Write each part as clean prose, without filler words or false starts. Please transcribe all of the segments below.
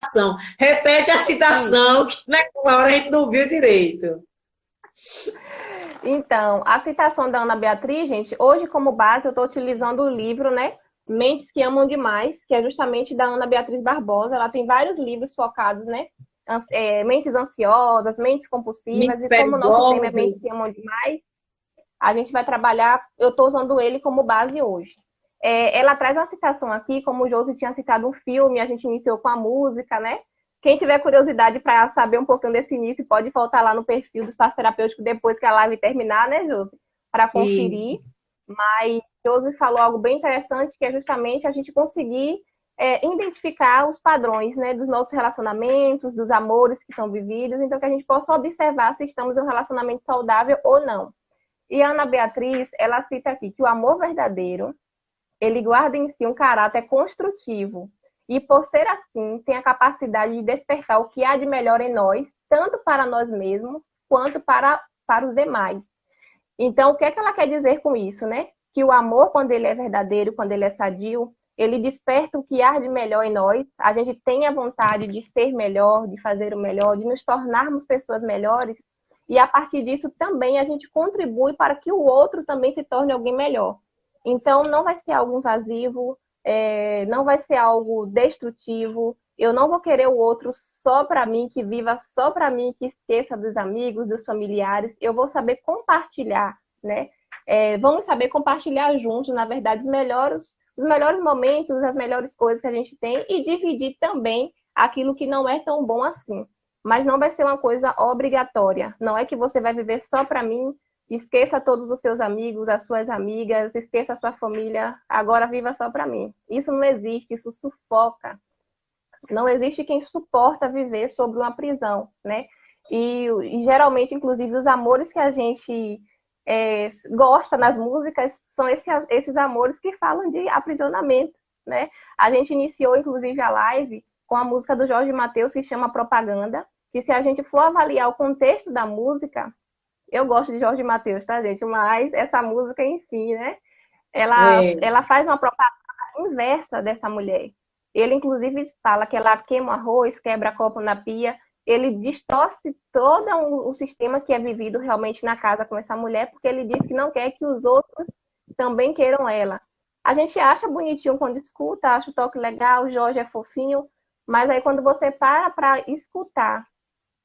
citação. Repete a citação, que naquela hora a gente não viu direito. Então, a citação da Ana Beatriz, gente, hoje como base eu estou utilizando o livro, né? Mentes que Amam Demais, que é justamente da Ana Beatriz Barbosa. Ela tem vários livros focados, né? Mentes ansiosas, mentes compulsivas, Mentes e como o nosso tema é perigosas. mentes que amam demais, a gente vai trabalhar, eu estou usando ele como base hoje. Ela traz uma citação aqui, como o Josi tinha citado um filme, a gente iniciou com a música, né? Quem tiver curiosidade para saber um pouquinho desse início, pode voltar lá no perfil do Espaço Terapêutico depois que a live terminar, né, Josi? Para E conferir. Mas Josi falou algo bem interessante, que é justamente a gente conseguir identificar os padrões, né, dos nossos relacionamentos, dos amores que são vividos, então que a gente possa observar se estamos em um relacionamento saudável ou não. E a Ana Beatriz, ela cita aqui que o amor verdadeiro, ele guarda em si um caráter construtivo e, por ser assim, tem a capacidade de despertar o que há de melhor em nós, tanto para nós mesmos quanto para os demais. Então, o que é que ela quer dizer com isso, né? Que o amor, quando ele é verdadeiro, quando ele é sadio, ele desperta o que há de melhor em nós, a gente tem a vontade de ser melhor, de fazer o melhor, de nos tornarmos pessoas melhores, e a partir disso também a gente contribui para que o outro também se torne alguém melhor. Então, não vai ser algo invasivo, não vai ser algo destrutivo. Eu não vou querer o outro só para mim, que viva só para mim, que esqueça dos amigos, dos familiares. Eu vou saber compartilhar, né? Vamos saber compartilhar juntos, na verdade, os melhores momentos, as melhores coisas que a gente tem e dividir também aquilo que não é tão bom assim. Mas não vai ser uma coisa obrigatória. Não é que você vai viver só para mim, esqueça todos os seus amigos, as suas amigas, esqueça a sua família, agora viva só para mim. Isso não existe, isso sufoca. Não existe quem suporta viver sob uma prisão, né? E geralmente, inclusive, os amores que a gente gosta nas músicas são esses amores que falam de aprisionamento, né? A gente iniciou, inclusive, a live com a música do Jorge Mateus, que chama Propaganda, que se a gente for avaliar o contexto da música, eu gosto de Jorge Mateus, tá, gente? Mas essa música em si, né? é, Ela faz uma propaganda inversa dessa mulher. Ele, inclusive, fala que ela queima arroz, quebra copo na pia. Ele distorce todo o sistema que é vivido realmente na casa com essa mulher, porque ele diz que não quer que os outros também queiram ela. A gente acha bonitinho quando escuta, acha o toque legal, o Jorge é fofinho, mas aí quando você para escutar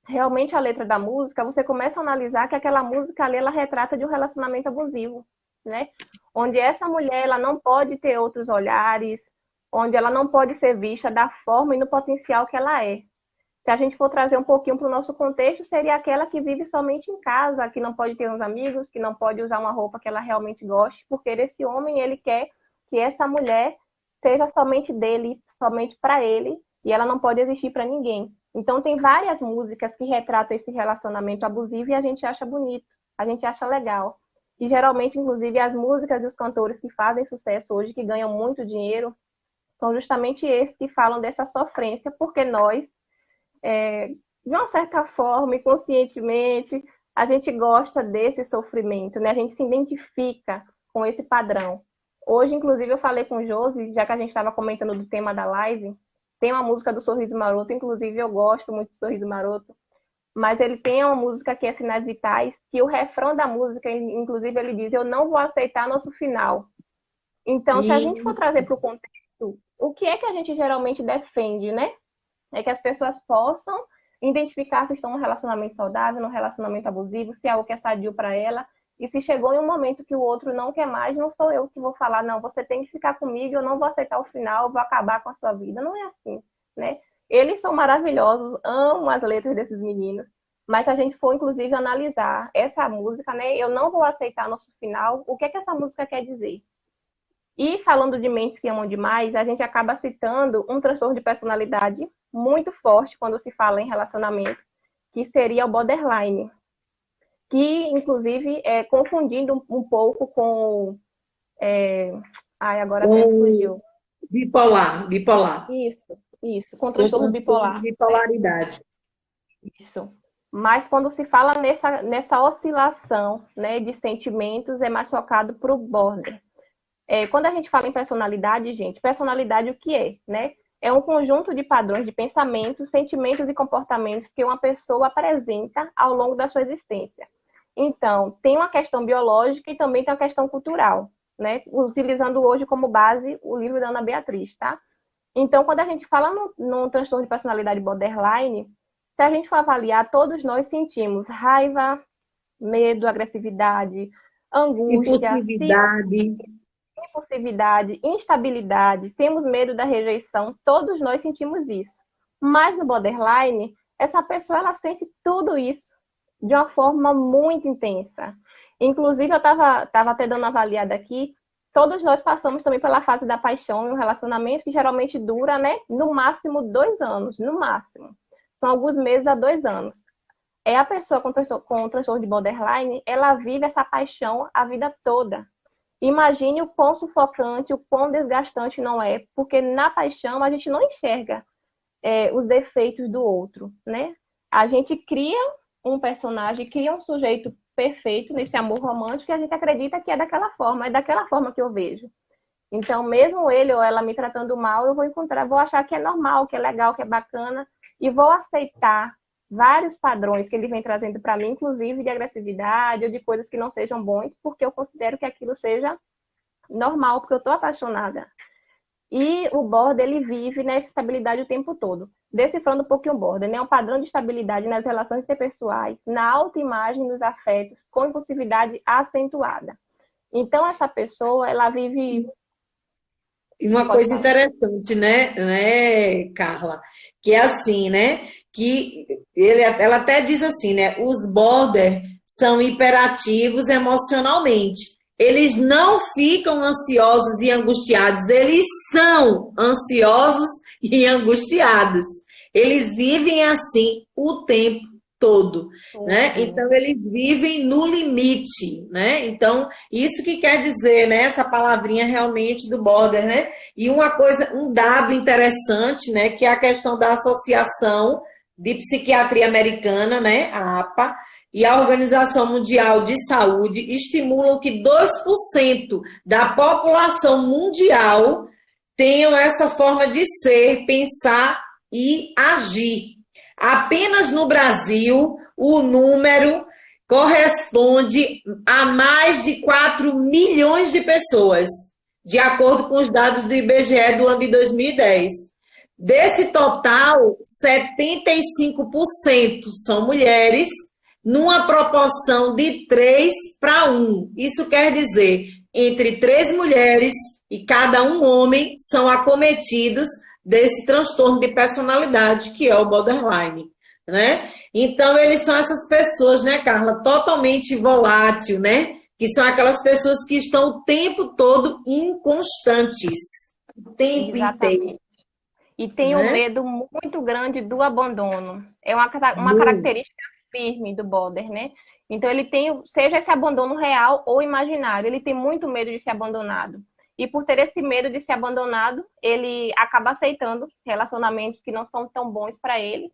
realmente a letra da música, você começa a analisar que aquela música ali, ela retrata de um relacionamento abusivo, né? Onde essa mulher, ela não pode ter outros olhares, onde ela não pode ser vista da forma e no potencial que ela é. Se a gente for trazer um pouquinho para o nosso contexto, seria aquela que vive somente em casa, que não pode ter uns amigos, que não pode usar uma roupa que ela realmente goste, porque esse homem, ele quer que essa mulher seja somente dele, somente para ele, e ela não pode existir para ninguém. Então, tem várias músicas que retratam esse relacionamento abusivo e a gente acha bonito, a gente acha legal. E geralmente, inclusive, as músicas dos cantores que fazem sucesso hoje, que ganham muito dinheiro, são justamente esses que falam dessa sofrência, porque nós, de uma certa forma, inconscientemente, a gente gosta desse sofrimento, né? A gente se identifica com esse padrão. Hoje, inclusive, eu falei com o Josi, já que a gente estava comentando do tema da live, tem uma música do Sorriso Maroto, inclusive eu gosto muito do Sorriso Maroto, mas ele tem uma música que é Sinais Vitais, que o refrão da música, inclusive, ele diz: eu não vou aceitar nosso final. Então, se a gente for e trazer para o contexto, o que é que a gente geralmente defende, né? É que as pessoas possam identificar se estão num relacionamento saudável, num relacionamento abusivo, se é algo que é sadio para ela. E se chegou em um momento que o outro não quer mais, não sou eu que vou falar, não, você tem que ficar comigo, eu não vou aceitar o final, vou acabar com a sua vida. Não é assim, né? Eles são maravilhosos, amo as letras desses meninos, mas se a gente for, inclusive, analisar essa música, né? Eu não vou aceitar nosso final, o que é que essa música quer dizer? E falando de mentes que amam demais, a gente acaba citando um transtorno de personalidade muito forte quando se fala em relacionamento, que seria o borderline, que inclusive é confundindo um pouco com. É... Ai, agora até me com fugiu. bipolar, bipolar, Isso, com com transtorno transtorno de bipolar, né? bipolaridade. Isso. Mas quando se fala nessa oscilação, né, de sentimentos, é mais focado para o border. Quando a gente fala em personalidade, gente, personalidade o que é, né? é um conjunto de padrões de pensamentos, sentimentos e comportamentos que uma pessoa apresenta ao longo da sua existência. Então, tem uma questão biológica e também tem uma questão cultural, né? Utilizando hoje como base o livro da Ana Beatriz, tá? Então, quando a gente fala no transtorno de personalidade borderline, se a gente for avaliar, todos nós sentimos raiva, medo, agressividade, angústia, Impulsividade. impulsividade, instabilidade, temos medo da rejeição, todos nós sentimos isso. Mas no borderline, essa pessoa ela sente tudo isso de uma forma muito intensa. Inclusive, eu estava até dando uma avaliada aqui, todos nós passamos também pela fase da paixão em um relacionamento que geralmente dura, né, no máximo 2 anos, no máximo. São alguns meses a 2 anos. A pessoa com transtorno de borderline, ela vive essa paixão a vida toda. Imagine o quão sufocante, o quão desgastante não é, porque na paixão a gente não enxerga os defeitos do outro, né? A gente cria um personagem, cria um sujeito perfeito nesse amor romântico e a gente acredita que é daquela forma que eu vejo. Então, mesmo ele ou ela me tratando mal, eu vou achar que é normal, que é legal, que é bacana e vou aceitar vários padrões que ele vem trazendo para mim, inclusive de agressividade ou de coisas que não sejam bons, porque eu considero que aquilo seja normal, porque eu estou apaixonada. E o border, ele vive nessa estabilidade o tempo todo. Decifrando um pouquinho o border, né? Um padrão de estabilidade nas relações interpessoais, na autoimagem dos afetos, com impulsividade acentuada. Então, essa pessoa, ela vive... E uma coisa interessante, né, Carla? Que é assim, né? Que ela até diz assim, né? Os border são hiperativos emocionalmente. Eles não ficam ansiosos e angustiados, eles são ansiosos e angustiados. Eles vivem assim o tempo todo, né? Então, eles vivem no limite, né? Então, isso que quer dizer, né? Essa palavrinha realmente do border, né? E uma coisa, um dado interessante, né? Que é a questão da Associação de Psiquiatria Americana, né? A APA, e a Organização Mundial de Saúde estimulam que 2% da população mundial tenham essa forma de ser, pensar e agir. Apenas no Brasil, o número corresponde a mais de 4 milhões de pessoas, de acordo com os dados do IBGE do ano de 2010. Desse total, 75% são mulheres, numa proporção de 3:1. Isso quer dizer, entre 3 mulheres e cada um homem são acometidos desse transtorno de personalidade, que é o borderline, né? Então, eles são essas pessoas, né, Carla, totalmente volátil, né? Que são aquelas pessoas que estão o tempo todo inconstantes, o tempo inteiro. E tem um medo muito grande do abandono. É uma característica firme do border, né? Então, ele tem, seja esse abandono real ou imaginário, ele tem muito medo de ser abandonado. E por ter esse medo de ser abandonado, ele acaba aceitando relacionamentos que não são tão bons para ele.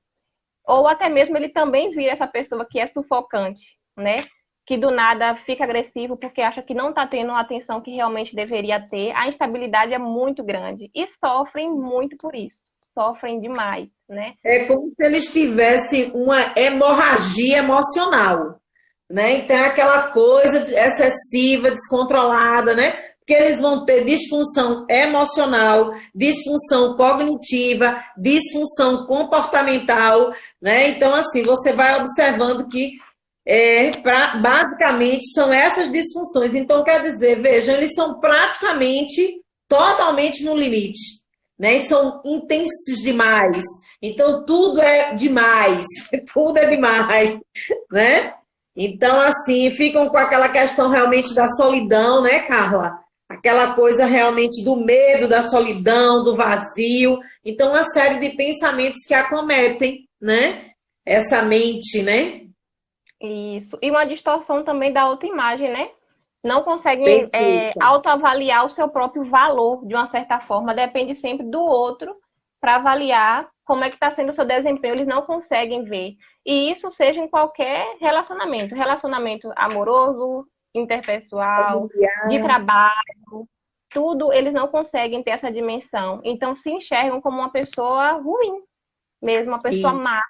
Ou até mesmo ele também vira essa pessoa que é sufocante, né? Que do nada fica agressivo porque acha que não está tendo a atenção que realmente deveria ter. A instabilidade é muito grande. E sofrem muito por isso. Sofrem demais, né? É como se eles tivessem uma hemorragia emocional, né? Então, é aquela coisa excessiva, descontrolada, né? Porque eles vão ter disfunção emocional, disfunção cognitiva, disfunção comportamental, né? Então, assim, você vai observando que basicamente são essas disfunções. Então, quer dizer, vejam, eles são praticamente totalmente no limite, né? E são intensos demais. Então, tudo é demais, tudo é demais, né? Então, assim, ficam com aquela questão realmente da solidão, né, Carla? Aquela coisa realmente do medo, da solidão, do vazio. Então, uma série de pensamentos que acometem, né? Essa mente, né? Isso. E uma distorção também da autoimagem, né? Não conseguem autoavaliar o seu próprio valor, de uma certa forma. Depende sempre do outro para avaliar como é que está sendo o seu desempenho. Eles não conseguem ver. E isso seja em qualquer relacionamento. Relacionamento amoroso, interpessoal, de trabalho, tudo eles não conseguem ter essa dimensão. Então se enxergam como uma pessoa ruim, mesmo uma pessoa E má,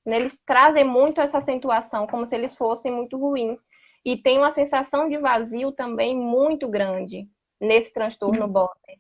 né? Eles trazem muito essa acentuação, como se eles fossem muito ruins. E tem uma sensação de vazio também muito grande nesse transtorno border.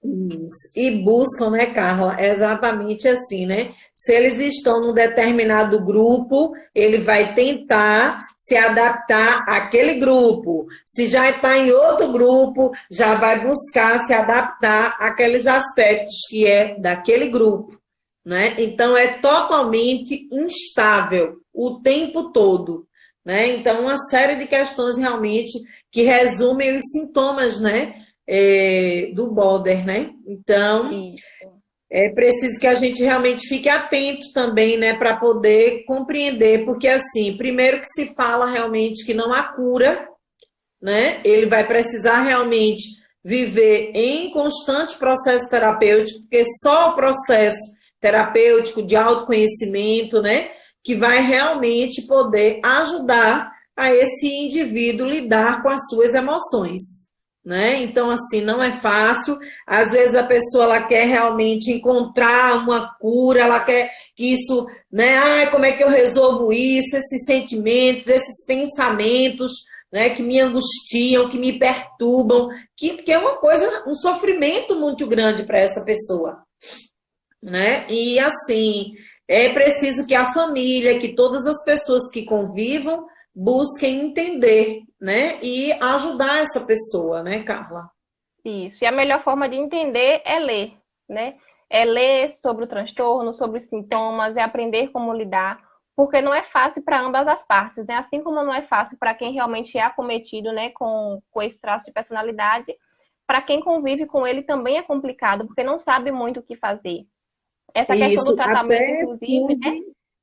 Isso. E buscam, né, Carla? É exatamente assim, né? Se eles estão num determinado grupo, ele vai tentar se adaptar àquele grupo. Se já está em outro grupo, já vai buscar se adaptar àqueles aspectos que é daquele grupo, né? Então é totalmente instável o tempo todo, né? Então uma série de questões realmente que resumem os sintomas, né? Do border, né? Então, E é preciso que a gente realmente fique atento também, né, para poder compreender, porque assim, primeiro que se fala realmente que não há cura, né? Ele vai precisar realmente viver em constante processo terapêutico, porque só o processo terapêutico de autoconhecimento, né, que vai realmente poder ajudar a esse indivíduo lidar com as suas emoções, né? Então, assim, não é fácil. Às vezes a pessoa ela quer realmente encontrar uma cura, ela quer que isso, né? Ai, como é que eu resolvo isso? Esses sentimentos, esses pensamentos, né? Que me angustiam, que me perturbam, que é uma coisa, um sofrimento muito grande para essa pessoa, né? E assim, é preciso que a família, que todas as pessoas que convivam busquem entender, né? E ajudar essa pessoa, né, Carla? isso. E a melhor forma de entender é ler, né? É ler sobre o transtorno, sobre os sintomas, é aprender como lidar, porque não é fácil para ambas as partes, né? Assim como não é fácil para quem realmente é acometido, né, com esse traço de personalidade, para quem convive com ele também é complicado, porque não sabe muito o que fazer. Essa questão do Isso, tratamento, até inclusive, né?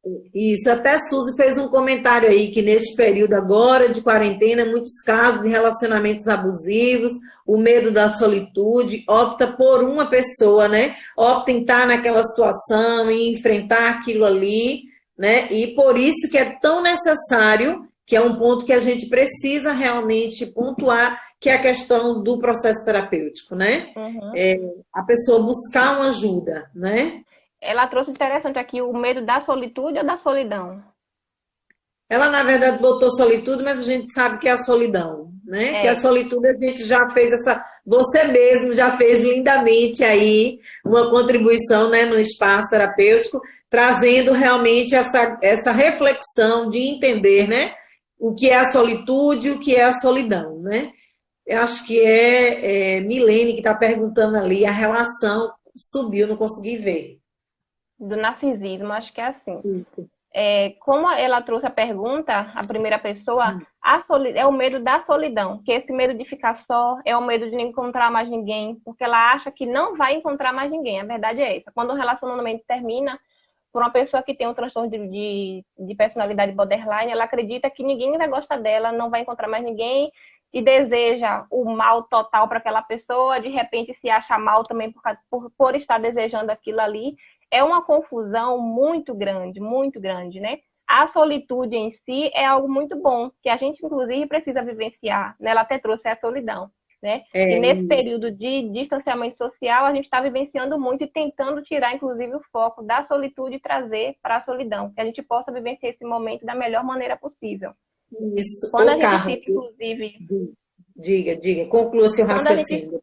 Suzy, isso, até Suzy fez um comentário aí que neste período agora de quarentena, muitos casos de relacionamentos abusivos, o medo da solitude, opta por uma pessoa, né? Opta em estar naquela situação e enfrentar aquilo ali, né? E por isso que é tão necessário, que é um ponto que a gente precisa realmente pontuar, que é a questão do processo terapêutico, né? Uhum. É, a pessoa buscar uma ajuda, né? Ela trouxe interessante aqui o medo da solitude ou da solidão. Ela, na verdade, botou solitude, mas a gente sabe que é a solidão, né? Que a É, solitude a gente já fez essa. Você mesmo já fez lindamente aí uma contribuição, né, no espaço terapêutico, trazendo realmente essa reflexão de entender, né? O que é a solitude e o que é a solidão, né? Eu acho que Milene que está perguntando ali, a relação subiu, não consegui ver. do narcisismo, acho que é assim. Como ela trouxe a pergunta, a primeira pessoa, é o medo da solidão, que esse medo de ficar só, é o medo de não encontrar mais ninguém, porque ela acha que não vai encontrar mais ninguém. A verdade é essa. Quando o relacionamento termina, por uma pessoa que tem um transtorno de personalidade borderline, ela acredita que ninguém vai gostar dela, não vai encontrar mais ninguém e deseja o mal total para aquela pessoa, de repente se acha mal também por estar desejando aquilo ali. É uma confusão muito grande, né? A solitude em si é algo muito bom, que a gente, inclusive, precisa vivenciar, né? Ela até trouxe a solidão, né? E É nesse isso. período de distanciamento social, a gente está vivenciando muito e tentando tirar, inclusive, o foco da solitude e trazer para a solidão, que a gente possa vivenciar esse momento da melhor maneira possível. Isso. Quando a Ô, gente Carla, cita, inclusive, diga, conclua seu quando a gente raciocínio.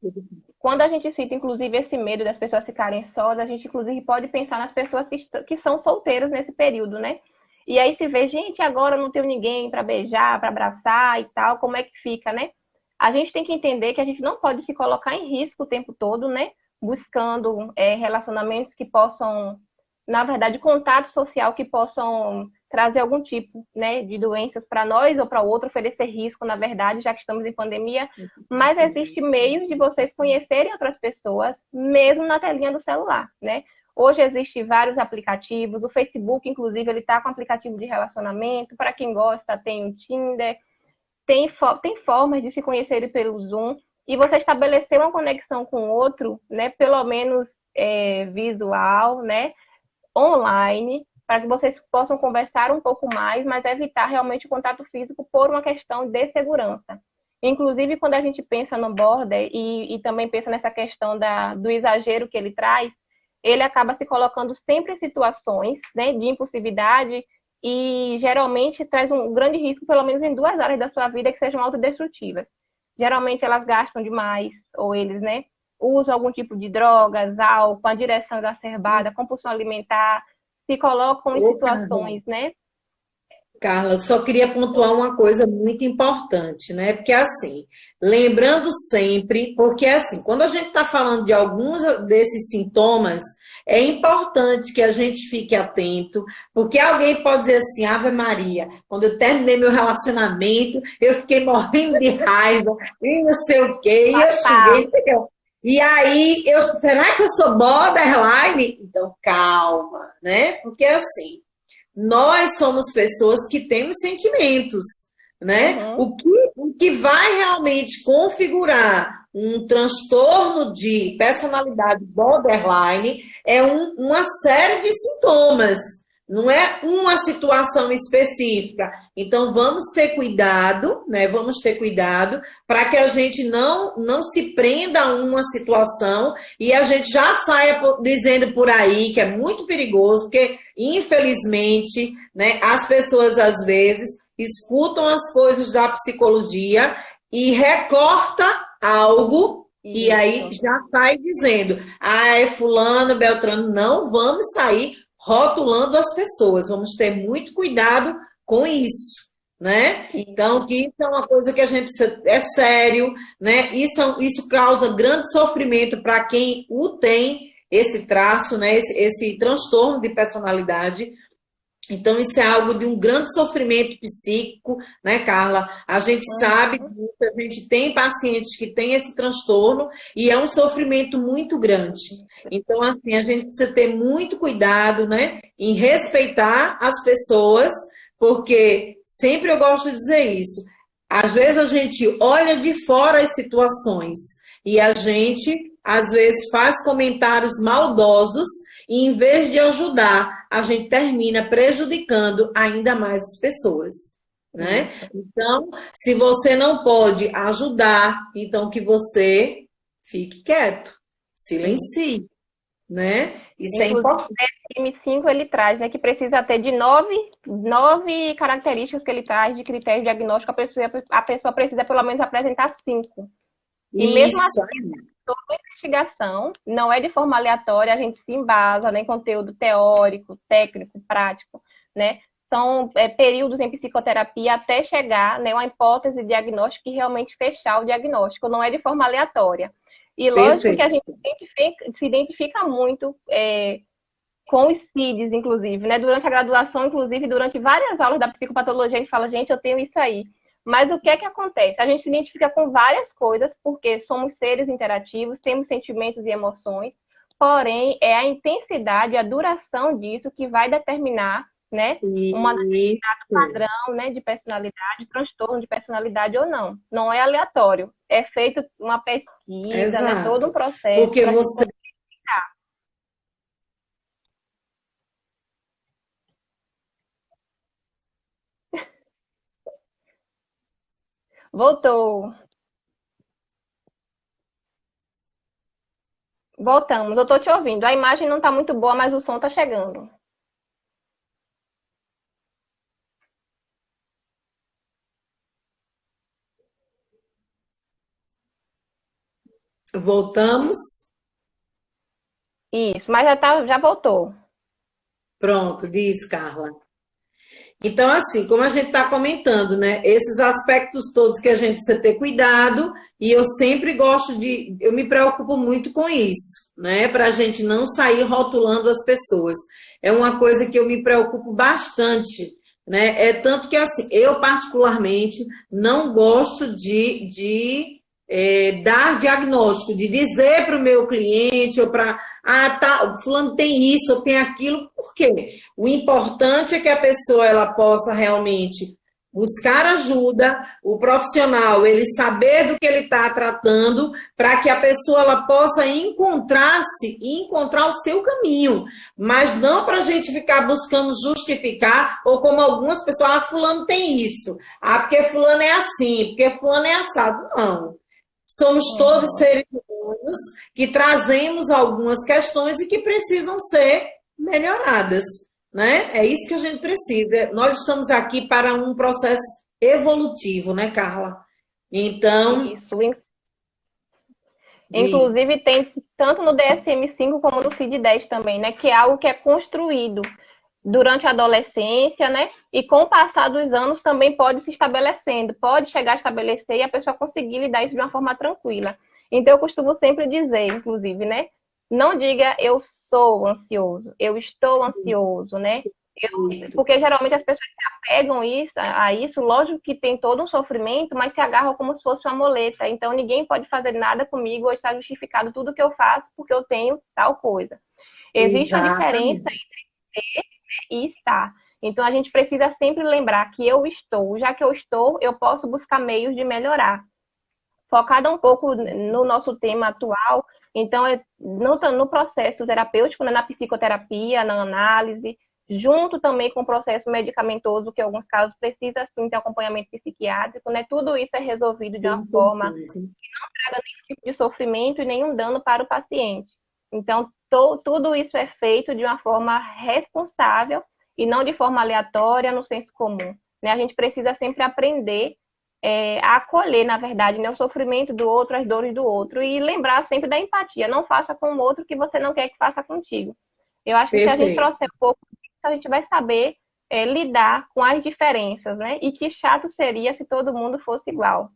Quando a gente cita, inclusive, esse medo das pessoas ficarem sós, a gente, inclusive, pode pensar nas pessoas que são solteiras nesse período, né? E aí se vê, gente, agora eu não tenho ninguém para beijar, para abraçar e tal, como é que fica, né? A gente tem que entender que a gente não pode se colocar em risco o tempo todo, né? Buscando relacionamentos que possam, na verdade, contato social que possam trazer algum tipo, né, de doenças para nós ou para o outro, oferecer risco, na verdade, já que estamos em pandemia. Mas existe meios de vocês conhecerem outras pessoas, mesmo na telinha do celular, né? Hoje existem vários aplicativos, o Facebook, inclusive, ele está com aplicativo de relacionamento. Para quem gosta, tem o Tinder, tem formas de se conhecerem pelo Zoom e você estabelecer uma conexão com o outro, né? Pelo menos visual, né? Online, para que vocês possam conversar um pouco mais, mas evitar realmente o contato físico por uma questão de segurança. Inclusive, quando a gente pensa no border e também pensa nessa questão do exagero que ele traz, ele acaba se colocando sempre em situações, né, de impulsividade e geralmente traz um grande risco, pelo menos em duas áreas da sua vida, que sejam autodestrutivas. Geralmente elas gastam demais, ou eles, né, usam algum tipo de drogas, álcool, a direção exacerbada, compulsão alimentar, se colocam em Ô, Carla, situações, né? Carla, eu só queria pontuar uma coisa muito importante, né? Porque assim, lembrando sempre, porque assim, quando a gente está falando de alguns desses sintomas, é importante que a gente fique atento, porque alguém pode dizer assim, Ave Maria, quando eu terminei meu relacionamento, eu fiquei morrendo de raiva, e não sei o quê, e eu xinguei, não sei o quê. E aí, será que eu sou borderline? Então, calma, né? Porque assim, nós somos pessoas que temos sentimentos, né? Uhum. O que vai realmente configurar um transtorno de personalidade borderline é uma série de sintomas, não é uma situação específica. Então, vamos ter cuidado, né? Vamos ter cuidado para que a gente não se prenda a uma situação e a gente já saia dizendo por aí que é muito perigoso, porque, infelizmente, né, as pessoas, às vezes, escutam as coisas da psicologia e recorta algo e aí já sai dizendo, é fulano, beltrano, não vamos sair rotulando as pessoas, vamos ter muito cuidado com isso, né? Então, que isso é uma coisa que a gente precisa, é sério, né? Isso causa grande sofrimento para quem o tem, esse traço, né? Esse transtorno de personalidade. Então, isso é algo de um grande sofrimento psíquico, né, Carla? A gente sabe disso, a gente tem pacientes que têm esse transtorno e é um sofrimento muito grande. Então, assim, a gente precisa ter muito cuidado, né, em respeitar as pessoas, porque sempre eu gosto de dizer isso. Às vezes a gente olha de fora as situações e a gente, às vezes, faz comentários maldosos e, em vez de ajudar, a gente termina prejudicando ainda mais as pessoas, né? Então, se você não pode ajudar, então que você fique quieto, silencie, né? Isso é importante. O DSM-5 ele traz, né, que precisa ter de nove características que ele traz de critério diagnóstico, a pessoa precisa pelo menos apresentar 5. E mesmo assim, toda investigação não é de forma aleatória, a gente se embasa, né, em conteúdo teórico, técnico, prático, né? São períodos em psicoterapia até chegar, né, uma hipótese diagnóstica e realmente fechar o diagnóstico, não é de forma aleatória. E lógico que a gente se identifica muito com os CIDs, inclusive, né? Durante a graduação, inclusive, durante várias aulas da psicopatologia, a gente fala, gente, eu tenho isso aí. Mas o que é que acontece? A gente se identifica com várias coisas, porque somos seres interativos, temos sentimentos e emoções, porém, é a intensidade, a duração disso que vai determinar, né, um determinado padrão, né, de personalidade, transtorno de personalidade ou não. Não é aleatório. É feito uma pesquisa, né, todo um processo. Porque você... Voltou. Voltamos. Eu estou te ouvindo. A imagem não está muito boa, mas o som está chegando. Voltamos. Isso, mas já voltou. Pronto, diz, Carla. Então, assim, como a gente está comentando, né? Esses aspectos todos que a gente precisa ter cuidado, e eu sempre eu me preocupo muito com isso, né? Para a gente não sair rotulando as pessoas. É uma coisa que eu me preocupo bastante, né? É tanto que, assim, eu particularmente não gosto de dar diagnóstico, de dizer para o meu cliente ou para, tá, fulano tem isso ou tem aquilo, por quê? O importante é que a pessoa ela possa realmente buscar ajuda, o profissional, ele saber do que ele está tratando, para que a pessoa ela possa encontrar-se e encontrar o seu caminho, mas não para a gente ficar buscando justificar, ou como algumas pessoas, fulano tem isso, porque fulano é assim, porque fulano é assado. Não. Somos todos seres humanos que trazemos algumas questões e que precisam ser melhoradas. Né? É isso que a gente precisa. Nós estamos aqui para um processo evolutivo, né, Carla? Então. Isso. Inclusive, tem tanto no DSM-5 como no CID-10 também, né? Que é algo que é construído durante a adolescência, né? E com o passar dos anos também pode se estabelecendo, pode chegar a estabelecer e a pessoa conseguir lidar isso de uma forma tranquila. Então, eu costumo sempre dizer, inclusive, né? Não diga eu sou ansioso, eu estou ansioso, né? Porque geralmente as pessoas se apegam a isso, lógico que tem todo um sofrimento, mas se agarram como se fosse uma muleta. Então ninguém pode fazer nada comigo ou está justificado tudo que eu faço porque eu tenho tal coisa. Existe uma diferença entre ser, né, e estar. Então a gente precisa sempre lembrar que eu estou, já que eu estou, eu posso buscar meios de melhorar. Focada um pouco no nosso tema atual, então, no processo terapêutico, né, na psicoterapia, na análise, junto também com o processo medicamentoso, que em alguns casos precisa, sim, ter acompanhamento psiquiátrico, né? Tudo isso é resolvido de uma forma que não traga nenhum tipo de sofrimento e nenhum dano para o paciente. Então, tudo isso é feito de uma forma responsável e não de forma aleatória, no senso comum. Né? A gente precisa sempre aprender a acolher, na verdade, né, o sofrimento do outro, as dores do outro, e lembrar sempre da empatia. Não faça com o outro o que você não quer que faça contigo. Eu acho que se a gente trouxer um pouco disso, a gente vai saber lidar com as diferenças, né? E que chato seria se todo mundo fosse igual.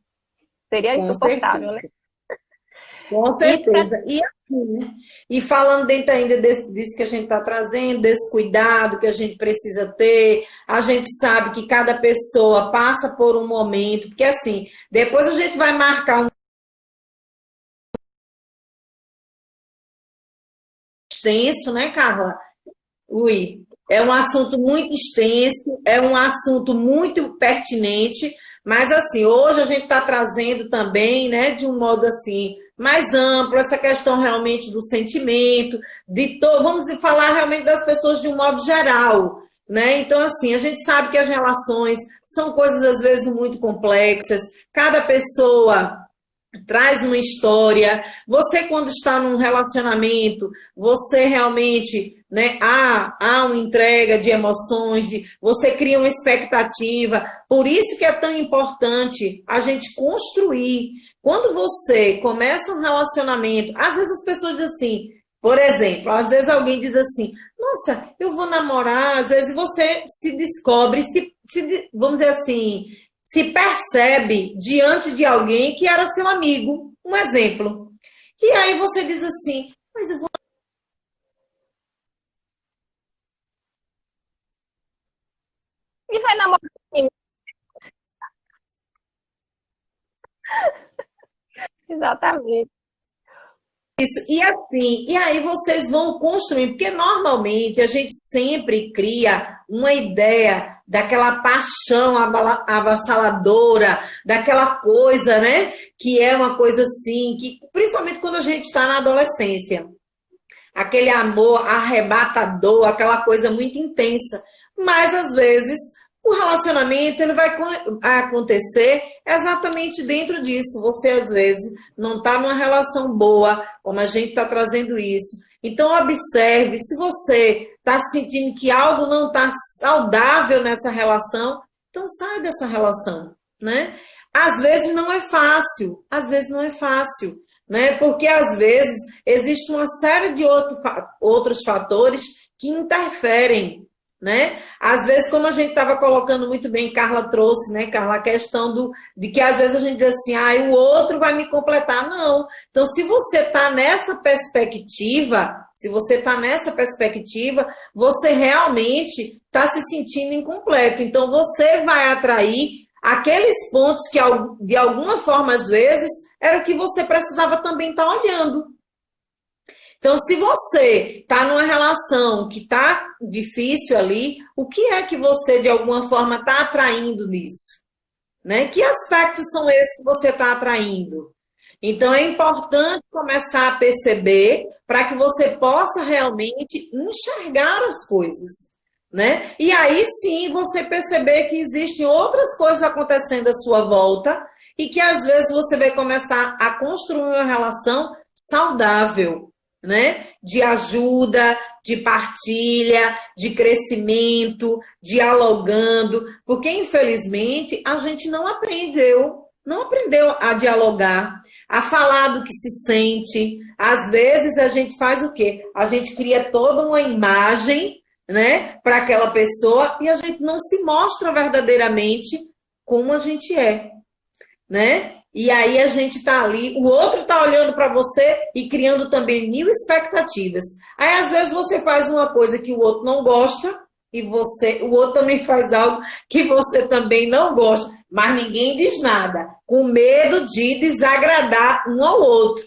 Seria insuportável, né? Com certeza. E falando dentro ainda disso que a gente está trazendo, desse cuidado que a gente precisa ter, a gente sabe que cada pessoa passa por um momento, porque assim, depois a gente vai marcar um extenso, né, Carla? É um assunto muito extenso, é um assunto muito pertinente, mas assim, hoje a gente está trazendo também, né, de um modo assim, mais amplo, essa questão realmente do sentimento, vamos falar realmente das pessoas de um modo geral, né? Então, assim, a gente sabe que as relações são coisas, às vezes, muito complexas, cada pessoa traz uma história, você quando está num relacionamento, você realmente, né, há uma entrega de emoções, você cria uma expectativa, por isso que é tão importante a gente construir. Quando você começa um relacionamento, às vezes as pessoas dizem assim, por exemplo, às vezes alguém diz assim, nossa, eu vou namorar, às vezes você se descobre, vamos dizer assim, se percebe diante de alguém que era seu amigo, um exemplo. E aí você diz assim, mas eu vou... E vai namorar assim. Exatamente. Isso, e assim, e aí vocês vão construir, porque normalmente a gente sempre cria uma ideia daquela paixão avassaladora, daquela coisa, né? Que é uma coisa assim, que, principalmente quando a gente está na adolescência. Aquele amor arrebatador, aquela coisa muito intensa. Mas, às vezes, o relacionamento ele vai acontecer exatamente dentro disso. Você, às vezes, não está numa relação boa, como a gente está trazendo isso. Então, observe, se você está sentindo que algo não está saudável nessa relação, então sai dessa relação, né? Às vezes não é fácil, né? Porque, às vezes, existe uma série de outros fatores que interferem, né? Às vezes, como a gente estava colocando muito bem, Carla trouxe, né, Carla, a questão de que às vezes a gente diz assim, o outro vai me completar. Não. Então, se você está nessa perspectiva, você realmente está se sentindo incompleto. Então, você vai atrair aqueles pontos que, de alguma forma, às vezes, era o que você precisava também estar olhando. Então, se você está numa relação que está difícil ali, o que é que você, de alguma forma, está atraindo nisso? Né? Que aspectos são esses que você está atraindo? Então, é importante começar a perceber para que você possa realmente enxergar as coisas, né? E aí sim você perceber que existem outras coisas acontecendo à sua volta e que às vezes você vai começar a construir uma relação saudável, né? De ajuda, de partilha, de crescimento, dialogando, porque infelizmente a gente não aprendeu a dialogar, a falar do que se sente. Às vezes a gente faz o quê? A gente cria toda uma imagem, né, para aquela pessoa e a gente não se mostra verdadeiramente como a gente é, né? E aí a gente está ali, o outro está olhando para você e criando também mil expectativas. Aí às vezes você faz uma coisa que o outro não gosta e o outro também faz algo que você também não gosta, mas ninguém diz nada, com medo de desagradar um ao outro,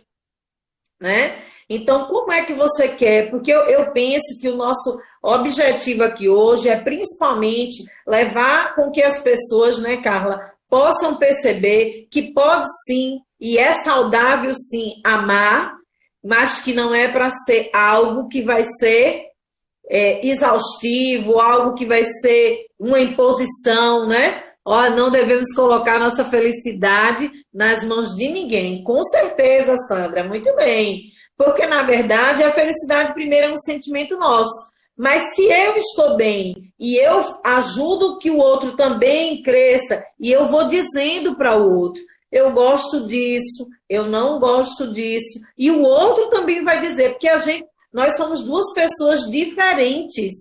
né? Então, como é que você quer? Porque eu penso que o nosso objetivo aqui hoje é principalmente levar com que as pessoas, né, Carla, possam perceber que pode sim, e é saudável sim, amar, mas que não é para ser algo que vai ser exaustivo, algo que vai ser uma imposição, né? Ó, não devemos colocar nossa felicidade nas mãos de ninguém. Com certeza, Sandra, muito bem. Porque, na verdade, a felicidade primeiro é um sentimento nosso. Mas se eu estou bem e eu ajudo que o outro também cresça, e eu vou dizendo para o outro, eu gosto disso, eu não gosto disso, e o outro também vai dizer, porque nós somos duas pessoas diferentes,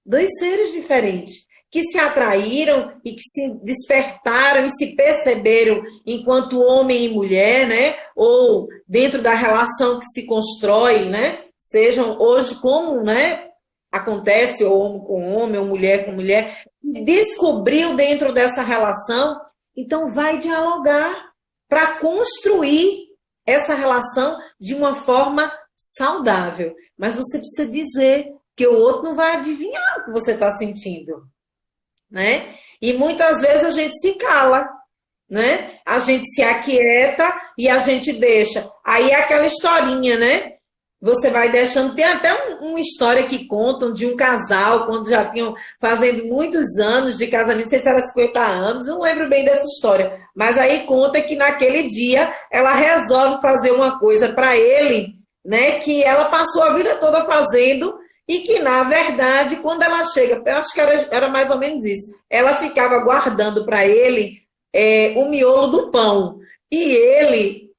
dois seres diferentes, que se atraíram e que se despertaram e se perceberam enquanto homem e mulher, né? Ou dentro da relação que se constrói, né? Sejam hoje como, né? Acontece ou homem com homem, ou mulher com mulher, descobriu dentro dessa relação, então vai dialogar para construir essa relação de uma forma saudável. Mas você precisa dizer que o outro não vai adivinhar o que você está sentindo, né? E muitas vezes a gente se cala, né? A gente se aquieta e a gente deixa. Aí é aquela historinha, né? Você vai deixando, tem até uma história que contam de um casal, quando já tinham fazendo muitos anos de casamento, não sei se era 50 anos, não lembro bem dessa história, mas aí conta que naquele dia ela resolve fazer uma coisa para ele, né, que ela passou a vida toda fazendo e que, na verdade, quando ela chega, eu acho que era mais ou menos isso, ela ficava guardando para ele o miolo do pão, e ele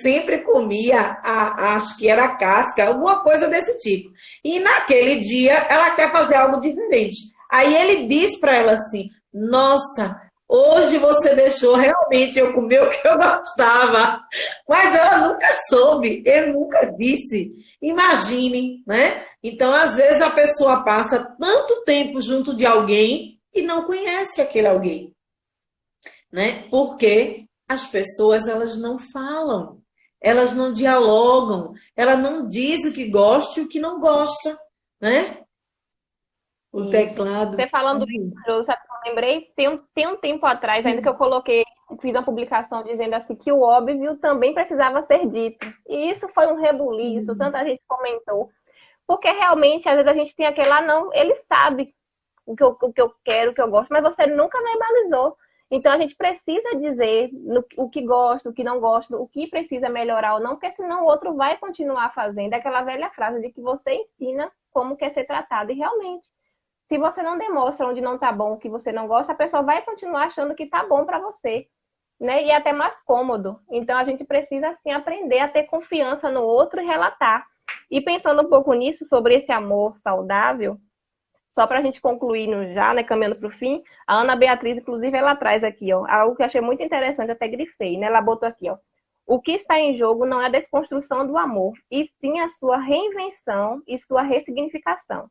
sempre comia, acho que era a casca, alguma coisa desse tipo. E naquele dia ela quer fazer algo diferente. Aí ele diz para ela assim, nossa, hoje você deixou realmente eu comer o que eu gostava. Mas ela nunca soube, ele nunca disse. Imagine, né? Então, às vezes a pessoa passa tanto tempo junto de alguém e não conhece aquele alguém, né? Porque as pessoas, elas não falam, elas não dialogam, elas não dizem o que gosta e o que não gosta, né? O Isso. Teclado. Você falando isso, sabe, eu lembrei, tem um tempo atrás, ainda que eu fiz uma publicação dizendo assim que o óbvio também precisava ser dito. E isso foi um rebuliço, tanta gente comentou. Porque realmente, às vezes a gente tem aquele, não, ele sabe o que eu quero, o que eu gosto, mas você nunca verbalizou. Então, a gente precisa dizer o que gosta, o que não gosta, o que precisa melhorar ou não, porque senão o outro vai continuar fazendo. É aquela velha frase de que você ensina como quer ser tratado. E realmente, se você não demonstra onde não está bom, o que você não gosta, a pessoa vai continuar achando que está bom para você, né? E é até mais cômodo. Então, a gente precisa, assim, aprender a ter confiança no outro e relatar. E pensando um pouco nisso, sobre esse amor saudável, só para a gente concluir já, né, caminhando para o fim, a Ana Beatriz, inclusive, ela traz aqui, ó, algo que eu achei muito interessante, até grifei, né? Ela botou aqui, ó. O que está em jogo não é a desconstrução do amor, e sim a sua reinvenção e sua ressignificação.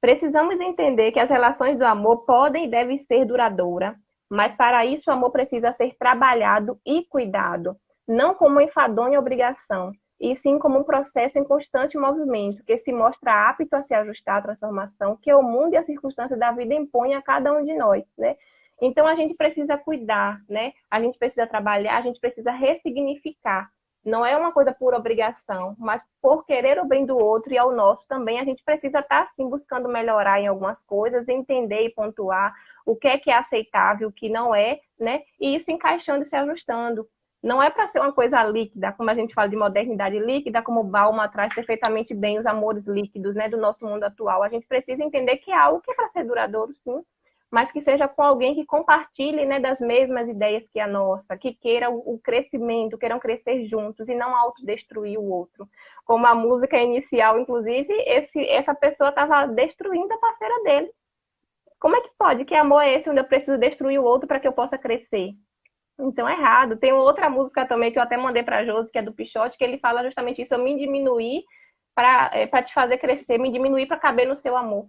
Precisamos entender que as relações do amor podem e devem ser duradouras, mas para isso o amor precisa ser trabalhado e cuidado, não como enfadonha obrigação, e sim como um processo em constante movimento, que se mostra apto a se ajustar à transformação que o mundo e as circunstâncias da vida impõem a cada um de nós, né? Então, a gente precisa cuidar, né? A gente precisa trabalhar, a gente precisa ressignificar. Não é uma coisa por obrigação, mas por querer o bem do outro e ao nosso também, a gente precisa estar, assim, buscando melhorar em algumas coisas, entender e pontuar o que é aceitável, o que não é, né? E ir se encaixando e se ajustando. Não é para ser uma coisa líquida, como a gente fala de modernidade líquida, como Bauman traz perfeitamente bem os amores líquidos, né, do nosso mundo atual. A gente precisa entender que é algo que é para ser duradouro, sim, mas que seja com alguém que compartilhe, né, das mesmas ideias que a nossa, que queira o crescimento, queiram crescer juntos e não autodestruir o outro. Como a música inicial, inclusive, essa pessoa estava destruindo a parceira dele. Como é que pode? Que amor é esse onde eu preciso destruir o outro para que eu possa crescer? Então é errado. Tem outra música também que eu até mandei para a Josi, que é do Pichote, que ele fala justamente isso, eu me diminuir para te fazer crescer, me diminuir para caber no seu amor.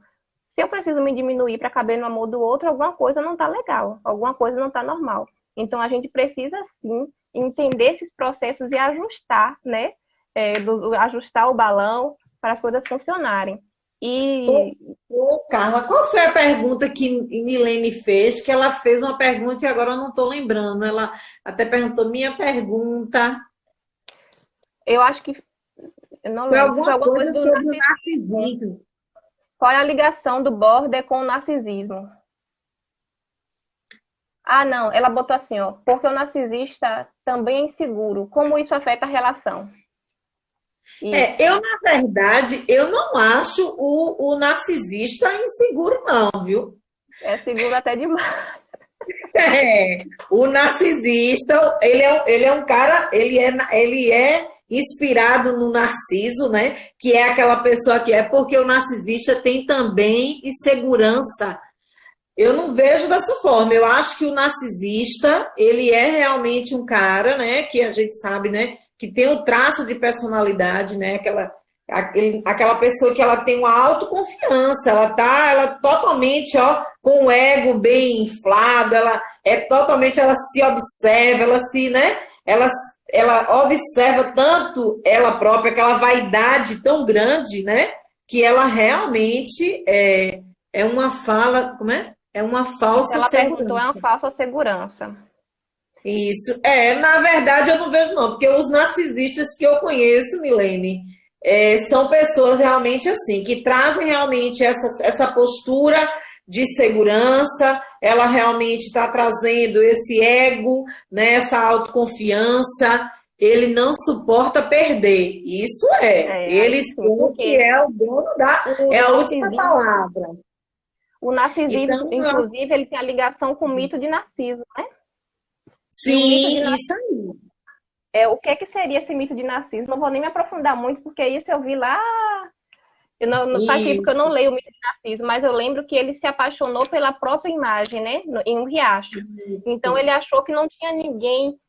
Se eu preciso me diminuir para caber no amor do outro, alguma coisa não está legal, alguma coisa não está normal. Então, a gente precisa, sim, entender esses processos e ajustar, né? Ajustar o balão para as coisas funcionarem. Carla, qual foi a pergunta que Milene fez? Que ela fez uma pergunta e agora eu não estou lembrando. Ela até perguntou minha pergunta. Eu acho que... Eu não lembro. Foi alguma coisa do narcisismo. Qual é a ligação do border com o narcisismo? Ah, não. Ela botou assim, ó. Porque o narcisista também é inseguro. Como isso afeta a relação? Na verdade, eu não acho o narcisista inseguro, não, viu? É seguro até demais. O narcisista, ele é um cara, ele é inspirado no Narciso, né? Que é aquela pessoa que é, porque o narcisista tem também insegurança. Eu não vejo dessa forma. Eu acho que o narcisista, ele é realmente um cara, né? Que a gente sabe, né? Que tem um traço de personalidade, né? Aquela pessoa que ela tem uma autoconfiança, ela totalmente, ó, com o ego bem inflado, ela se observa, né? Ela observa tanto ela própria, aquela vaidade tão grande, né? Que ela realmente é uma fala, como é? É uma falsa ela segurança. Perguntou, é uma falsa segurança. Isso. Na verdade, eu não vejo, não, porque os narcisistas que eu conheço, Milene, são pessoas realmente assim, que trazem realmente essa postura de segurança, ela realmente está trazendo esse ego, né, essa autoconfiança, ele não suporta perder. Isso ele sim, que é o dono é a última palavra. O narcisismo, então, inclusive, ele tem a ligação com o mito de Narciso, né? Sim, isso aí. O que seria esse mito de Narciso? Não vou nem me aprofundar muito, porque isso eu vi lá... Eu não tá aqui porque eu não leio o mito de Narciso, mas eu lembro que ele se apaixonou pela própria imagem, né? Em um riacho. Então, ele achou que não tinha ninguém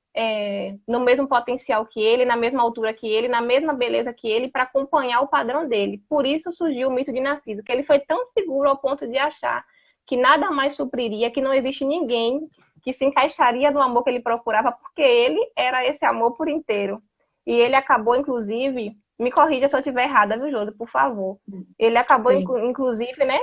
no mesmo potencial que ele, na mesma altura que ele, na mesma beleza que ele, para acompanhar o padrão dele. Por isso surgiu o mito de Narciso, que ele foi tão seguro ao ponto de achar que nada mais supriria, que não existe ninguém que se encaixaria no amor que ele procurava, porque ele era esse amor por inteiro. E ele acabou, inclusive, me corrija se eu estiver errada, viu, Josi, por favor. Ele acabou, inclusive, né,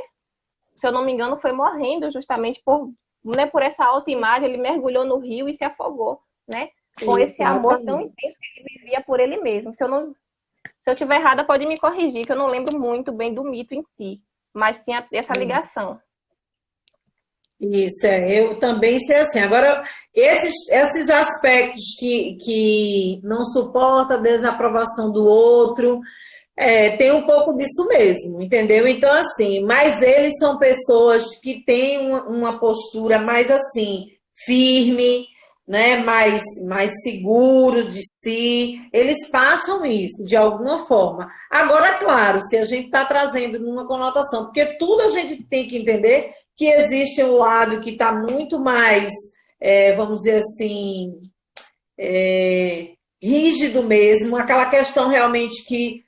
se eu não me engano, foi morrendo justamente por essa autoimagem, ele mergulhou no rio e se afogou, né, com esse amor tão intenso que ele vivia por ele mesmo. Se eu estiver errada, pode me corrigir, que eu não lembro muito bem do mito em si, mas tinha essa ligação. Isso, eu também sei assim. Agora, esses aspectos que não suporta a desaprovação do outro, tem um pouco disso mesmo, entendeu? Então, assim, mas eles são pessoas que têm uma postura mais assim, firme, né? Mais seguro de si. Eles passam isso de alguma forma. Agora, claro, se a gente está trazendo numa conotação, porque tudo a gente tem que entender que existe um lado que está muito mais, vamos dizer assim, rígido mesmo, aquela questão realmente que,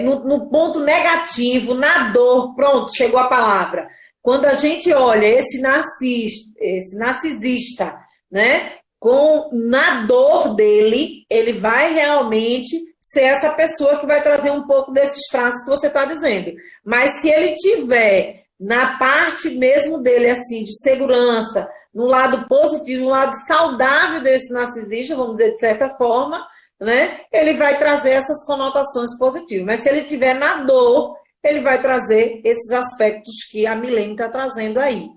no ponto negativo, na dor, pronto, chegou a palavra. Quando a gente olha esse narcisista, né, na dor dele, ele vai realmente ser essa pessoa que vai trazer um pouco desses traços que você está dizendo. Mas se ele tiver na parte mesmo dele, assim, de segurança, no lado positivo, no lado saudável desse narcisista, vamos dizer, de certa forma, né, ele vai trazer essas conotações positivas. Mas se ele tiver na dor, ele vai trazer esses aspectos que a Milene está trazendo aí.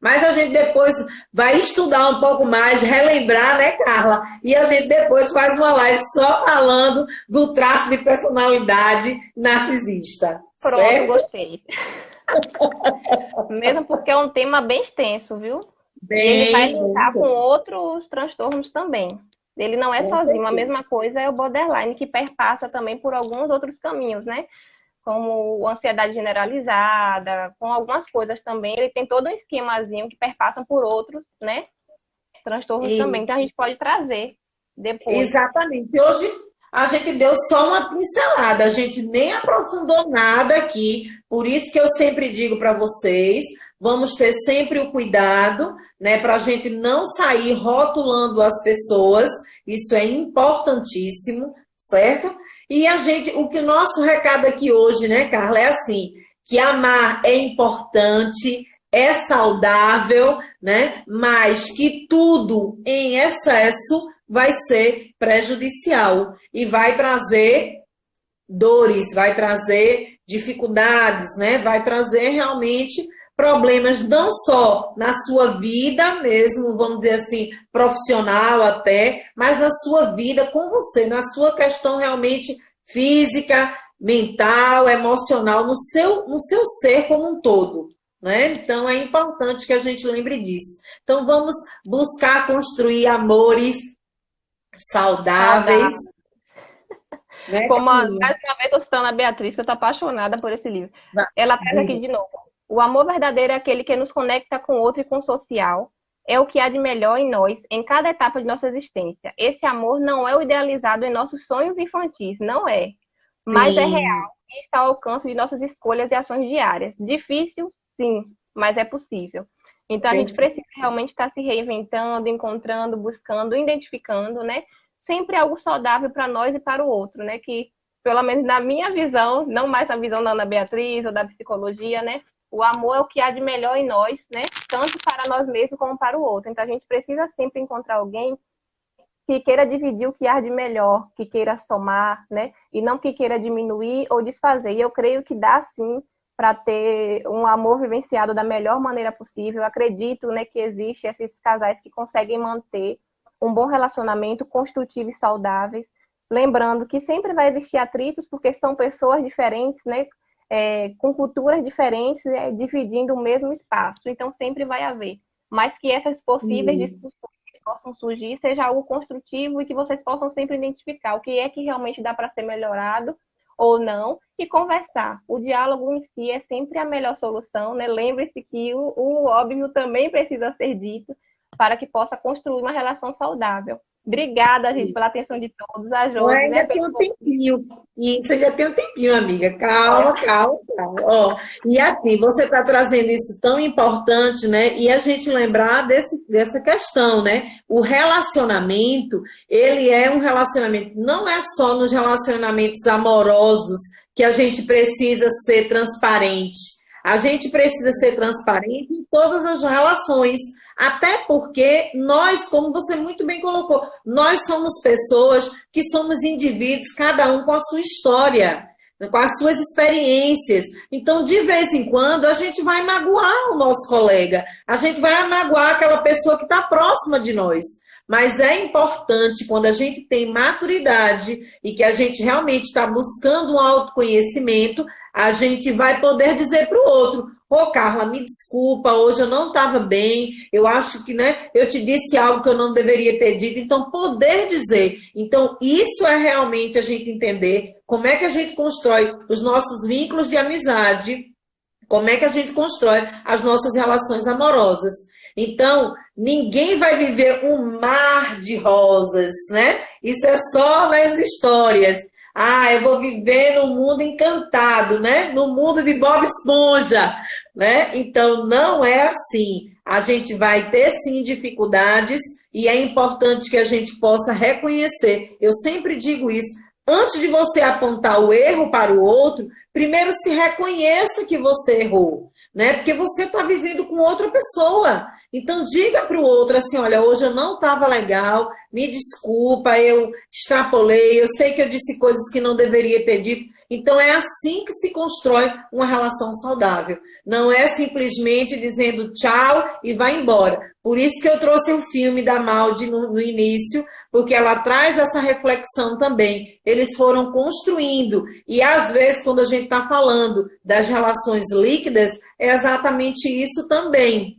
Mas a gente depois vai estudar um pouco mais, relembrar, né, Carla? E a gente depois faz uma live só falando do traço de personalidade narcisista. Pronto, certo? gostei. Mesmo porque é um tema bem extenso, viu? Bem, e ele vai linkar com outros transtornos também. Ele não é sozinho. certeza. A mesma coisa é o borderline, que perpassa também por alguns outros caminhos, né? Como ansiedade generalizada, com algumas coisas também. Ele tem todo um esquemazinho que perpassa por outros, né? Transtornos também, que a gente pode trazer depois. Exatamente. Hoje a gente deu só uma pincelada, a gente nem aprofundou nada aqui, por isso que eu sempre digo para vocês, vamos ter sempre o cuidado, né, para a gente não sair rotulando as pessoas, isso é importantíssimo, certo? E a gente, o que o nosso recado aqui hoje, né, Carla, é assim, que amar é importante, é saudável, né, mas que tudo em excesso vai ser prejudicial e vai trazer dores, vai trazer dificuldades, né? Vai trazer realmente problemas não só na sua vida mesmo, vamos dizer assim, profissional até, mas na sua vida com você, na sua questão realmente física, mental, emocional, no seu ser como um todo, né? Então é importante que a gente lembre disso. Então vamos buscar construir amores saudáveis. Né, Como mais uma vez eu estou citando a Beatriz, que eu estou apaixonada por esse livro. Ela traz aqui de novo. O amor verdadeiro é aquele que nos conecta com o outro e com o social. É o que há de melhor em nós, em cada etapa de nossa existência. Esse amor não é o idealizado em nossos sonhos infantis, não é. Mas é real e está ao alcance de nossas escolhas e ações diárias. Difícil, sim, mas é possível. Então, a gente precisa realmente estar se reinventando, encontrando, buscando, identificando, né? Sempre algo saudável para nós e para o outro, né? Que, pelo menos na minha visão, não mais na visão da Ana Beatriz ou da psicologia, né? O amor é o que há de melhor em nós, né? Tanto para nós mesmos como para o outro. Então, a gente precisa sempre encontrar alguém que queira dividir o que há de melhor, que queira somar, né? E não que queira diminuir ou desfazer. E eu creio que dá, sim, para ter um amor vivenciado da melhor maneira possível. Eu acredito, né, que existem esses casais que conseguem manter um bom relacionamento construtivo e saudáveis. Lembrando que sempre vai existir atritos, porque são pessoas diferentes, né? Com culturas diferentes, dividindo o mesmo espaço. Então, sempre vai haver. Mas que essas possíveis discussões que possam surgir seja algo construtivo e que vocês possam sempre identificar o que é que realmente dá para ser melhorado ou não, e conversar. O diálogo em si é sempre a melhor solução, né? Lembre-se que o óbvio também precisa ser dito para que possa construir uma relação saudável. Obrigada, gente, pela atenção de todos. A Josi, ainda tem um tempinho. Isso, ainda tem um tempinho, amiga. Calma, calma, calma. Ó, e assim, você está trazendo isso tão importante, né? E a gente lembrar dessa questão, né? O relacionamento, ele é um relacionamento, não é só nos relacionamentos amorosos que a gente precisa ser transparente. A gente precisa ser transparente em todas as relações. Até porque nós, como você muito bem colocou, nós somos pessoas que somos indivíduos, cada um com a sua história, com as suas experiências. Então, de vez em quando, a gente vai magoar o nosso colega, a gente vai magoar aquela pessoa que está próxima de nós. Mas é importante, quando a gente tem maturidade e que a gente realmente está buscando um autoconhecimento, a gente vai poder dizer para o outro: ô, Carla, me desculpa, hoje eu não estava bem, eu acho que, né, eu te disse algo que eu não deveria ter dito, então poder dizer. Então, isso é realmente a gente entender como é que a gente constrói os nossos vínculos de amizade, como é que a gente constrói as nossas relações amorosas. Então, ninguém vai viver um mar de rosas, né? Isso é só nas histórias. Ah, eu vou viver num mundo encantado, né? No mundo de Bob Esponja, né? Então, não é assim. A gente vai ter, sim, dificuldades e é importante que a gente possa reconhecer. Eu sempre digo isso. antes de você apontar o erro para o outro, primeiro se reconheça que você errou, né? Porque você está vivendo com outra pessoa. Então, diga para o outro assim, olha, hoje eu não estava legal, me desculpa, eu extrapolei, eu sei que eu disse coisas que não deveria ter dito. Então, é assim que se constrói uma relação saudável. Não é simplesmente dizendo tchau e vai embora. Por isso que eu trouxe o filme da Maldi no início, porque ela traz essa reflexão também. Eles foram construindo. E, às vezes, quando a gente está falando das relações líquidas, é exatamente isso também.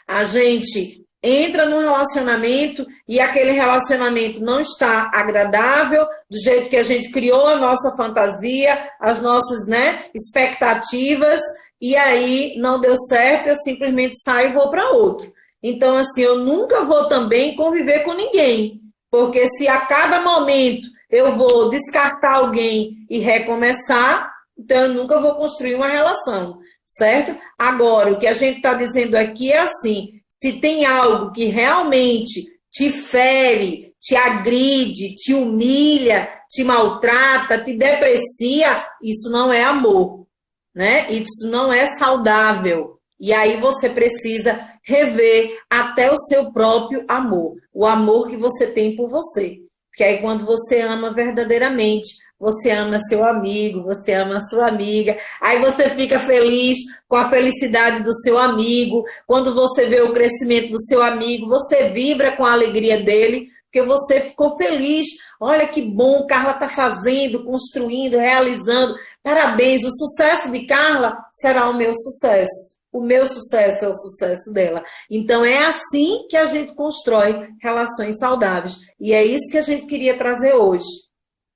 A gente entra num relacionamento e aquele relacionamento não está agradável, do jeito que a gente criou a nossa fantasia, as nossas, né, expectativas, e aí não deu certo, eu simplesmente saio e vou para outro. Então, assim, eu nunca vou também conviver com ninguém, porque se a cada momento eu vou descartar alguém e recomeçar, então eu nunca vou construir uma relação. Certo? Agora, o que a gente está dizendo aqui é assim, se tem algo que realmente te fere, te agride, te humilha, te maltrata, te deprecia, isso não é amor, né? Isso não é saudável. E aí você precisa rever até o seu próprio amor, o amor que você tem por você. Porque aí quando você ama verdadeiramente, você ama seu amigo, você ama sua amiga, aí você fica feliz com a felicidade do seu amigo, quando você vê o crescimento do seu amigo, você vibra com a alegria dele, porque você ficou feliz. Olha que bom, Carla está fazendo, construindo, realizando. Parabéns, o sucesso de Carla será o meu sucesso. O meu sucesso é o sucesso dela. Então, é assim que a gente constrói relações saudáveis. E é isso que a gente queria trazer hoje.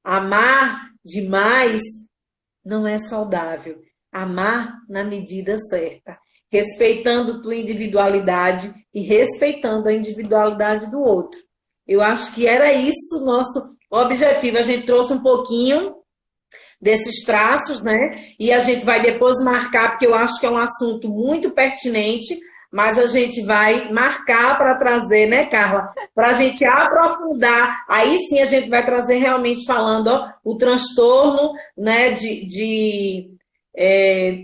Amar demais não é saudável. Amar na medida certa. Respeitando tua individualidade e respeitando a individualidade do outro. Eu acho que era isso o nosso objetivo. A gente trouxe um pouquinho desses traços, né? E a gente vai depois marcar, porque eu acho que é um assunto muito pertinente, mas a gente vai marcar para trazer, né, Carla? Para a gente aprofundar. Aí sim a gente vai trazer realmente falando, ó, o transtorno, né, de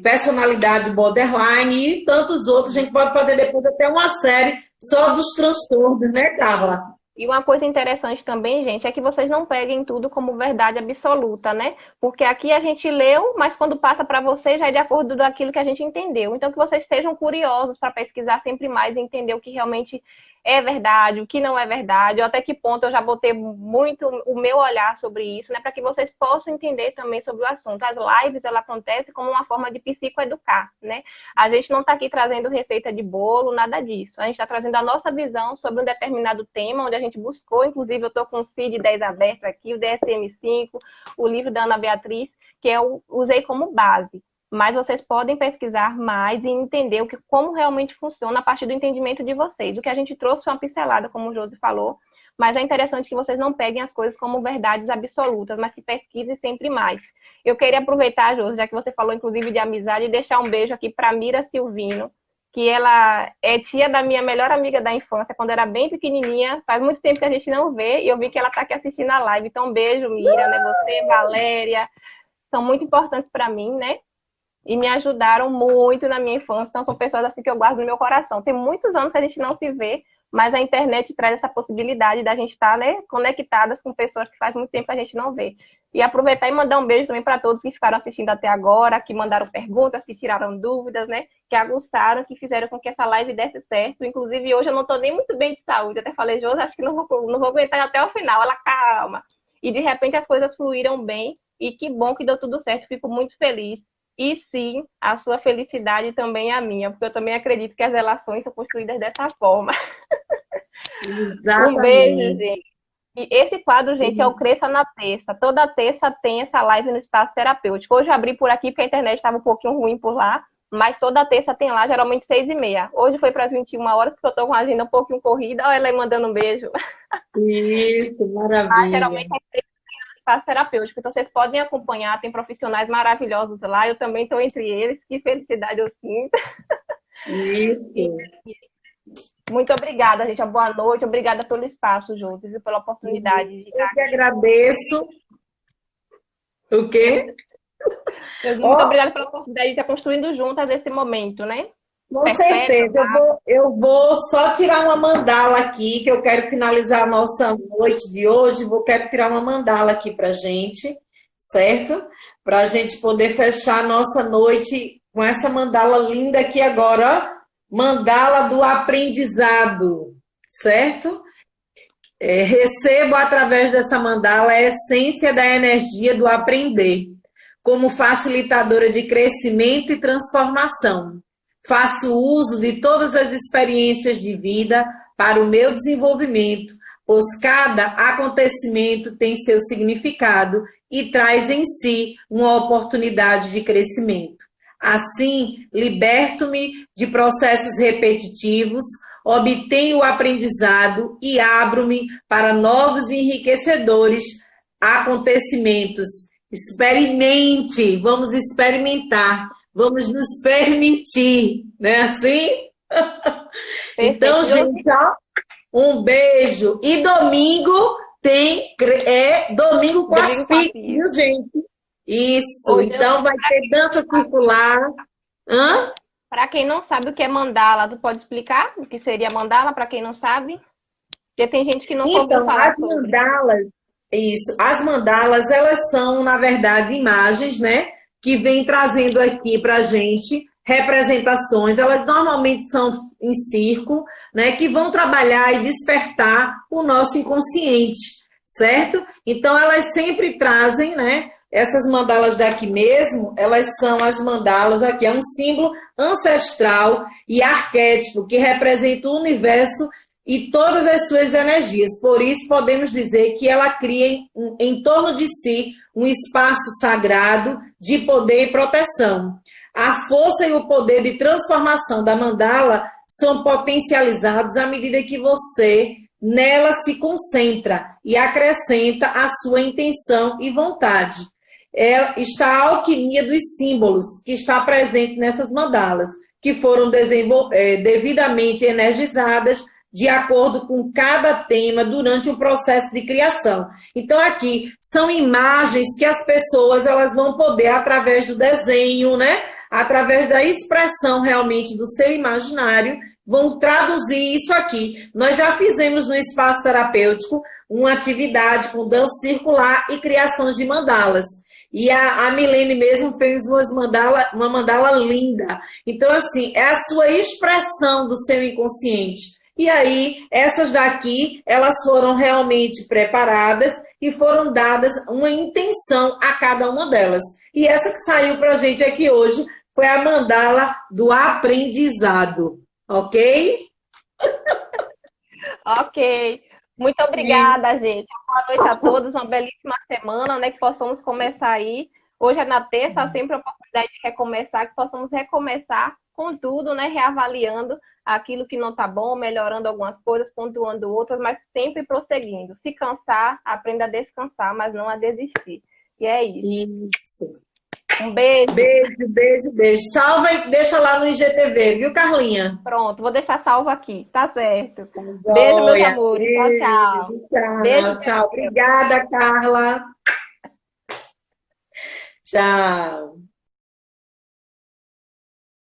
personalidade borderline e tantos outros. A gente pode fazer depois até uma série só dos transtornos, né, Carla? E uma coisa interessante também, gente, é que vocês não peguem tudo como verdade absoluta, né? Porque aqui a gente leu, mas quando passa para vocês já é de acordo com aquilo que a gente entendeu. Então, que vocês sejam curiosos para pesquisar sempre mais e entender o que realmente é verdade, o que não é verdade, ou até que ponto eu já botei muito o meu olhar sobre isso, né? Para que vocês possam entender também sobre o assunto. As lives, ela acontece como uma forma de psicoeducar, né? A gente não está aqui trazendo receita de bolo, nada disso. A gente está trazendo a nossa visão sobre um determinado tema, onde a gente buscou, inclusive eu estou com o CID-10 aberto aqui, o DSM-5, o livro da Ana Beatriz, que eu usei como base. Mas vocês podem pesquisar mais e entender como realmente funciona a partir do entendimento de vocês. O que a gente trouxe foi uma pincelada, como o Josi falou, mas é interessante que vocês não peguem as coisas como verdades absolutas, mas que pesquisem sempre mais. Eu queria aproveitar, Josi, já que você falou, inclusive, de amizade, e deixar um beijo aqui para Mira Silvino, que ela é tia da minha melhor amiga da infância, quando era bem pequenininha. Faz muito tempo que a gente não vê, e eu vi que ela está aqui assistindo a live. Então, um beijo, Mira, né? Você, Valéria, são muito importantes para mim, né? E me ajudaram muito na minha infância. Então, são pessoas assim que eu guardo no meu coração. Tem muitos anos que a gente não se vê, mas a internet traz essa possibilidade da gente estar, né, conectadas com pessoas que faz muito tempo que a gente não vê. E aproveitar e mandar um beijo também para todos que ficaram assistindo até agora, que mandaram perguntas, que tiraram dúvidas, né, que aguçaram, que fizeram com que essa live desse certo. Inclusive, hoje eu não estou nem muito bem de saúde. Eu até falei, Josi, acho que não vou aguentar até o final. Ela, calma. E, de repente, as coisas fluíram bem. E que bom que deu tudo certo. Fico muito feliz. E sim, a sua felicidade também é a minha, porque eu também acredito que as relações são construídas dessa forma. Exatamente. Um beijo, gente. E esse quadro, gente, é o Cresça na Terça. Toda terça tem essa live no Espaço Terapêutico. Hoje eu abri por aqui porque a internet estava um pouquinho ruim por lá, mas toda terça tem lá, geralmente 6h30. Hoje foi para as 21 horas, porque eu estou com a agenda um pouquinho corrida. Olha ela aí mandando um beijo. Isso, maravilha. Mas, geralmente é Espaço Terapêutico. Então, vocês podem acompanhar, tem profissionais maravilhosos lá, eu também estou entre eles, que felicidade eu sinto. Isso. Muito obrigada, gente, boa noite, obrigada pelo espaço, Josi, e pela oportunidade de estar aqui. Eu que agradeço, O quê? Muito obrigada pela oportunidade de estar construindo juntas esse momento, né? Com Perpétua, certeza, tá? eu vou só tirar uma mandala aqui, que eu quero finalizar a nossa noite de hoje. Quero tirar uma mandala aqui para gente, certo? Para a gente poder fechar a nossa noite com essa mandala linda aqui agora, ó. Mandala do aprendizado, certo? Recebo através dessa mandala a essência da energia do aprender, como facilitadora de crescimento e transformação. Faço uso de todas as experiências de vida para o meu desenvolvimento, pois cada acontecimento tem seu significado e traz em si uma oportunidade de crescimento. Assim, liberto-me de processos repetitivos, obtenho o aprendizado e abro-me para novos e enriquecedores acontecimentos. Experimente, vamos experimentar, vamos nos permitir, não é assim? Então, gente, ó, um beijo. E domingo tem domingo com as piques, viu, gente? Isso, hoje então vai ter dança circular. Hã? Para quem não sabe o que é mandala, tu pode explicar o que seria mandala para quem não sabe? Porque tem gente que não ouviu falar sobre. Mandalas, isso, as mandalas, elas são, na verdade, imagens, né? Que vem trazendo aqui para a gente representações. Elas normalmente são em círculo, né? Que vão trabalhar e despertar o nosso inconsciente, certo? Então, elas sempre trazem, né? Essas mandalas daqui mesmo, elas são as mandalas, aqui é um símbolo ancestral e arquétipo que representa o universo e todas as suas energias. Por isso, podemos dizer que ela cria em torno de si um espaço sagrado de poder e proteção. A força e o poder de transformação da mandala são potencializados à medida que você nela se concentra e acrescenta a sua intenção e vontade. Está a alquimia dos símbolos que está presente nessas mandalas, que foram devidamente energizadas de acordo com cada tema durante o processo de criação. Então, aqui são imagens que as pessoas elas vão poder, através do desenho, né? Através da expressão realmente do seu imaginário, vão traduzir isso aqui. Nós já fizemos no espaço terapêutico uma atividade com dança circular e criação de mandalas. E a Milene mesmo fez uma mandala linda. Então, assim, é a sua expressão do seu inconsciente. E aí, essas daqui, elas foram realmente preparadas e foram dadas uma intenção a cada uma delas. E essa que saiu para a gente aqui hoje foi a mandala do aprendizado. Ok? Ok. Muito obrigada, gente. Boa noite a todos, uma belíssima semana, né? Que possamos começar aí. Hoje é na terça, sempre a oportunidade de recomeçar, que possamos recomeçar com tudo, né? Reavaliando aquilo que não está bom, melhorando algumas coisas, pontuando outras, mas sempre prosseguindo. Se cansar, aprenda a descansar, mas não a desistir. E é isso. Isso. Um beijo. Beijo. Salva e deixa lá no IGTV, viu, Carlinha? Pronto, vou deixar salvo aqui, tá certo. Beijo, meus amores. Tchau. Beijo, tchau. Obrigada, Carla. Tchau.